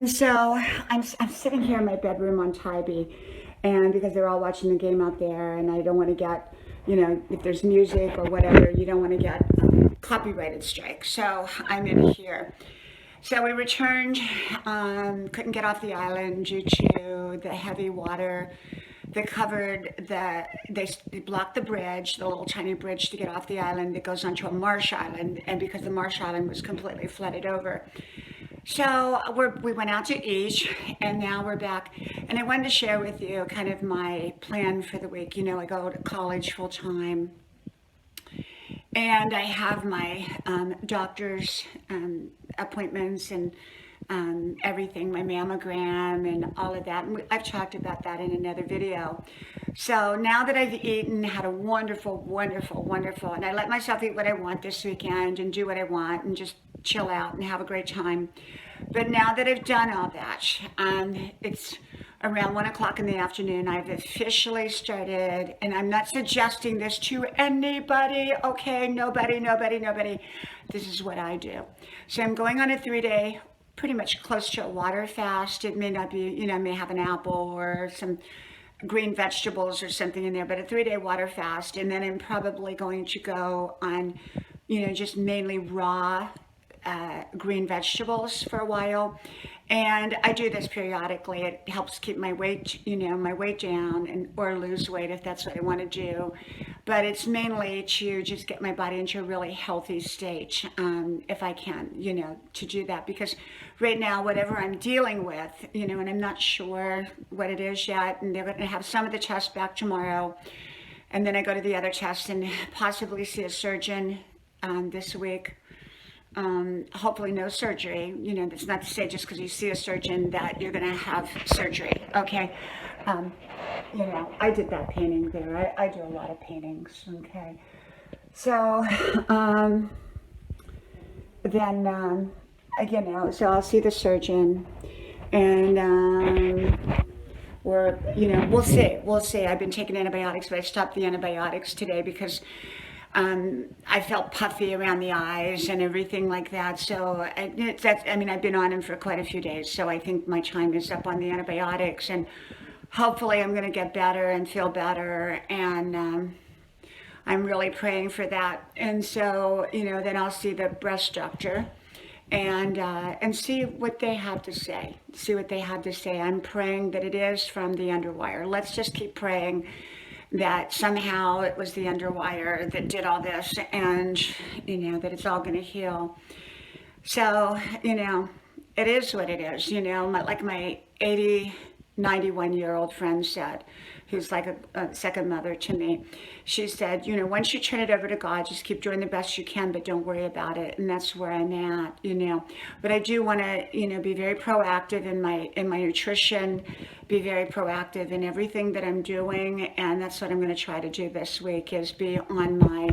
So I'm sitting here in my bedroom on Tybee, and because they're all watching the game out there, and I don't want to get, if there's music or whatever, you don't want to get copyrighted strike. So I'm in here. So we returned, couldn't get off the island due to the heavy water. They blocked the bridge, the little tiny bridge to get off the island that goes onto a marsh island, and because the marsh island was completely flooded over. So we went out to eat, and now we're back. And I wanted to share with you kind of my plan for the week. I go to college full time, and I have my doctor's appointments and everything, my mammogram and all of that. And I've talked about that in another video. So now that I've eaten, had a wonderful, wonderful, wonderful, and I let myself eat what I want this weekend and do what I want and just chill out and have a great time. But now that I've done all that, it's around 1 o'clock in the afternoon. I've officially started, and I'm not suggesting this to anybody, okay? Nobody, nobody, nobody. This is what I do. So I'm going on a 3-day, pretty much close to a water fast. It may not be, I may have an apple or some green vegetables or something in there, but a 3-day water fast. And then I'm probably going to go on, just mainly raw green vegetables for a while. And I do this periodically. It helps keep my weight, my weight down or lose weight if that's what I want to do. But it's mainly to just get my body into a really healthy state, if I can, to do that. Because right now, whatever I'm dealing with, and I'm not sure what it is yet, and they're going to have some of the tests back tomorrow. And then I go to the other tests and possibly see a surgeon this week. Hopefully no surgery. That's not to say just because you see a surgeon that you're going to have surgery. Okay. I did that painting there. I do a lot of paintings. Okay. So, then, so I'll see the surgeon and, we'll see. We'll see. I've been taking antibiotics, but I stopped the antibiotics today because I felt puffy around the eyes and everything like that. So I've been on them for quite a few days. So I think my time is up on the antibiotics, and hopefully I'm going to get better and feel better. And I'm really praying for that. And so, then I'll see the breast doctor and see what they have to say. See what they have to say. I'm praying that it is from the underwire. Let's just keep praying that somehow it was the underwire that did all this, and that it's all going to heal. So it is what it is. Like my 91-year-old friend said, who's like a second mother to me. She said, once you turn it over to God, just keep doing the best you can, but don't worry about it. And that's where I'm at, But I do want to, be very proactive in my nutrition, be very proactive in everything that I'm doing. And that's what I'm going to try to do this week, is be on my,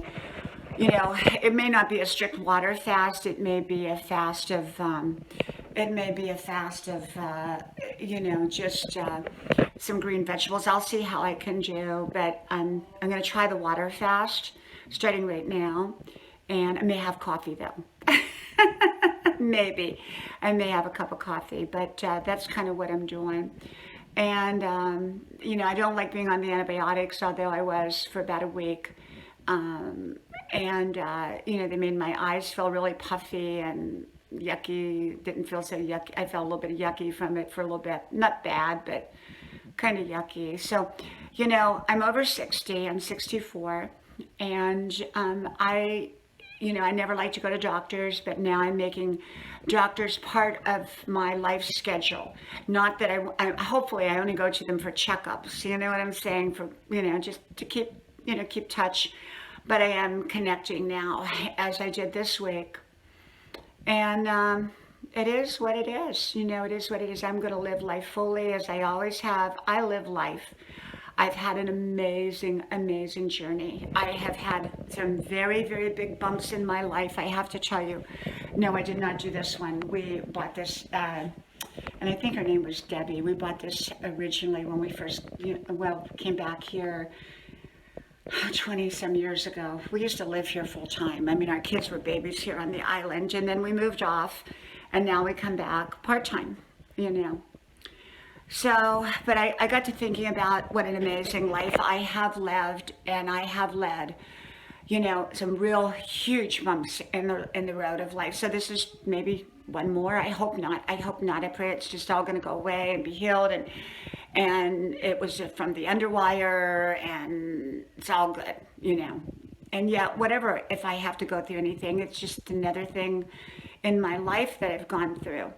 it may not be a strict water fast. It may be a fast of, just some green vegetables. I'll see how I can do, but I'm going to try the water fast starting right now, and I may have coffee though. Maybe I may have a cup of coffee, but that's kind of what I'm doing. And I don't like being on the antibiotics, although I was for about a week. They made my eyes feel really puffy and yucky. Didn't feel so yucky. I felt a little bit yucky from it for a little bit. Not bad, but kind of yucky. So, I'm over 60. I'm 64, and I never like to go to doctors, but now I'm making doctors part of my life schedule. Not that hopefully I only go to them for checkups. You know what I'm saying? For just to keep keep touch. But I am connecting now, as I did this week. And it is what it is. It is what it is. I'm going to live life fully, as I always have. I live life. I've had an amazing, amazing journey. I have had some very, very big bumps in my life, I have to tell you. No, I did not do this one. We bought this, and I think her name was Debbie. We bought this originally when we first, came back here 20 some years ago. We used to live here full time. Our kids were babies here on the island, and then we moved off, and now we come back part time. you know. So, but I got to thinking about what an amazing life I have lived, and I have led, you know, some real huge bumps in the road of life. So this is maybe one more. I hope not. I hope not. I pray it's just all going to go away and be healed, and it was from the underwire, and it's all good, you know. And yet, whatever, if I have to go through anything, it's just another thing in my life that I've gone through.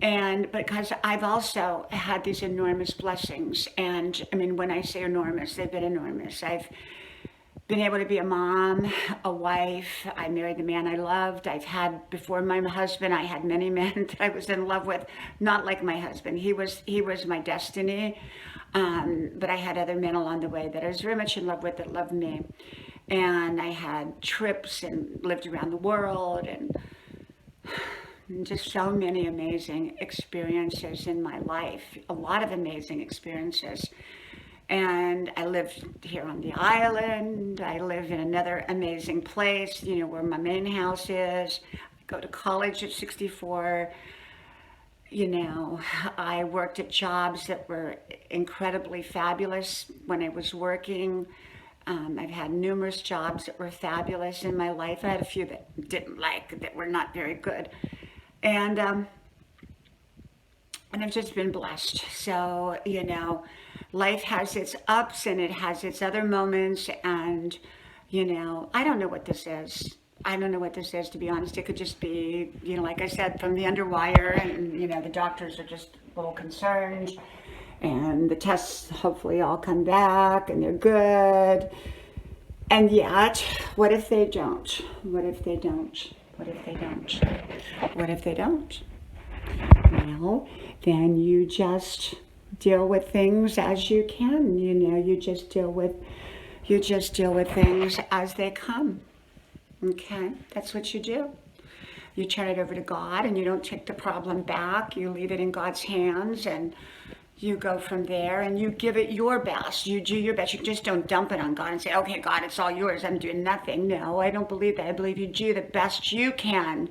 And because I've also had these enormous blessings, and I mean, when I say enormous, they've been enormous. I've been able to be a mom, a wife. I married the man I loved. I've had, before my husband, I had many men that I was in love with, not like my husband. He was my destiny. But I had other men along the way that I was very much in love with, that loved me. And I had trips and lived around the world, and just so many amazing experiences in my life, a lot of amazing experiences. And I live here on the island. I live in another amazing place, you know, where my main house is. I go to college at 64. You know, I worked at jobs that were incredibly fabulous when I was working. I've had numerous jobs that were fabulous in my life. I had a few that didn't like, that were not very good. And I've just been blessed. So, you know, life has its ups and it has its other moments. And, you know, I don't know what this is. I don't know what this is, to be honest. It could just be, you know, like I said, from the underwire, and, you know, the doctors are just a little concerned. And the tests hopefully all come back and they're good. And yet, what if they don't? What if they don't? What if they don't? What if they don't? Well, then you just deal with things as you can. You know, you just deal with things as they come. Okay, that's what you do. You turn it over to God, and you don't take the problem back. You leave it in God's hands, and you go from there, and you give it your best. You do your best. You just don't dump it on God and say, okay, God, it's all yours. I'm doing nothing. No, I don't believe that. I believe you do the best you can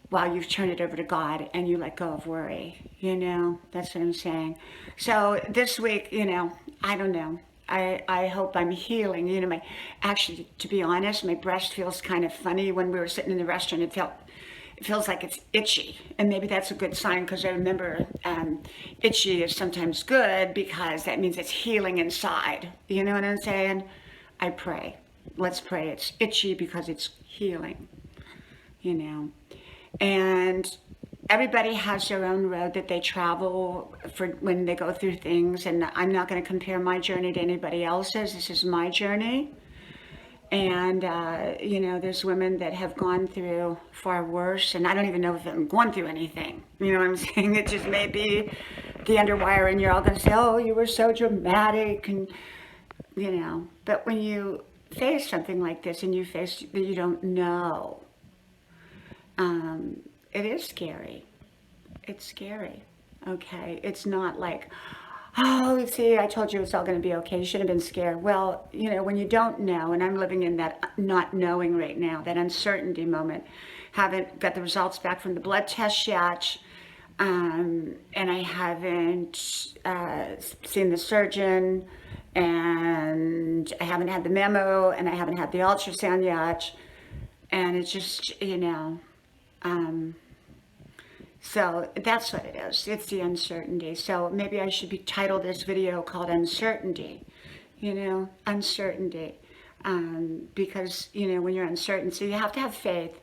while you've turned it over to God, and you let go of worry. You know, that's what I'm saying. So this week, you know, I don't know. I hope I'm healing. You know, actually, to be honest, my breast feels kind of funny. When we were sitting in the restaurant, it feels like it's itchy, and maybe that's a good sign, because I remember itchy is sometimes good because that means it's healing inside. You know what I'm saying? I pray. Let's pray. It's itchy because it's healing. You know, and everybody has their own road that they travel for when they go through things, and I'm not going to compare my journey to anybody else's. This is my journey. And, you know, there's women that have gone through far worse, and I don't even know if I'm going through anything. You know what I'm saying? It just may be the underwire, and you're all going to say, oh, you were so dramatic, and, you know. But when you face something like this, and you face that you don't know, it is scary. It's scary, okay? It's not like, oh, see, I told you it's all going to be okay. You should have been scared. Well, you know, when you don't know, and I'm living in that not knowing right now, that uncertainty moment, haven't got the results back from the blood test yet, and I haven't seen the surgeon, and I haven't had the memo, and I haven't had the ultrasound yet, and it's just, you know, so that's what it is. It's the uncertainty. So maybe I should be titled this video called Uncertainty, you know, uncertainty. Because, you know, when you're uncertain, so you have to have faith.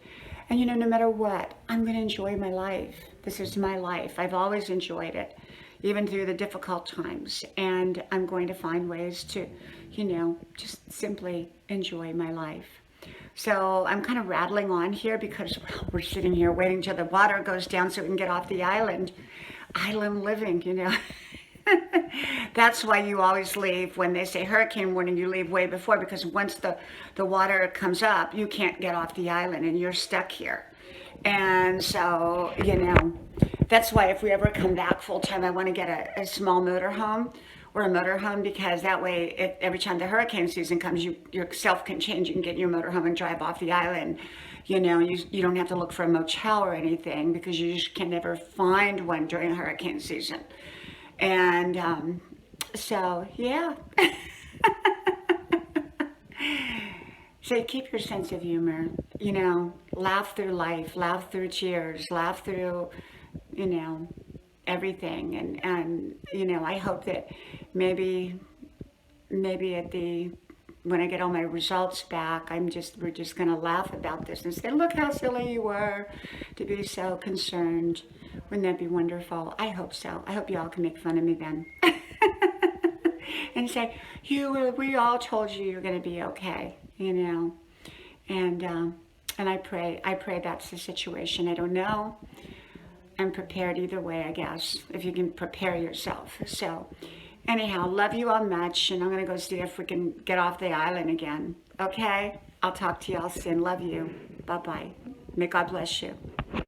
And, you know, no matter what, I'm going to enjoy my life. This is my life. I've always enjoyed it, even through the difficult times. And I'm going to find ways to, you know, just simply enjoy my life. So I'm kind of rattling on here because we're sitting here waiting till the water goes down so we can get off the island. Island living, you know. That's why you always leave when they say hurricane warning, you leave way before, because once the water comes up, you can't get off the island and you're stuck here. And so, you know, that's why if we ever come back full time, I want to get a small motorhome or a motorhome, because that way, if, every time the hurricane season comes, you yourself can change. You can get in your motorhome and drive off the island. You know, you don't have to look for a motel or anything, because you just can never find one during hurricane season. And so, yeah. So keep your sense of humor, you know, laugh through life, laugh through tears, laugh through, you know, everything. And you know, I hope that maybe at the, when I get all my results back, we're just going to laugh about this and say, look how silly you were to be so concerned. Wouldn't that be wonderful? I hope so. I hope you all can make fun of me then. And say, we all told you you're going to be okay, you know. And I pray that's the situation. I don't know. I'm prepared either way, I guess, if you can prepare yourself. So anyhow, love you all much, and I'm going to go see if we can get off the island again. Okay? I'll talk to you all soon. Love you. Bye-bye. May God bless you.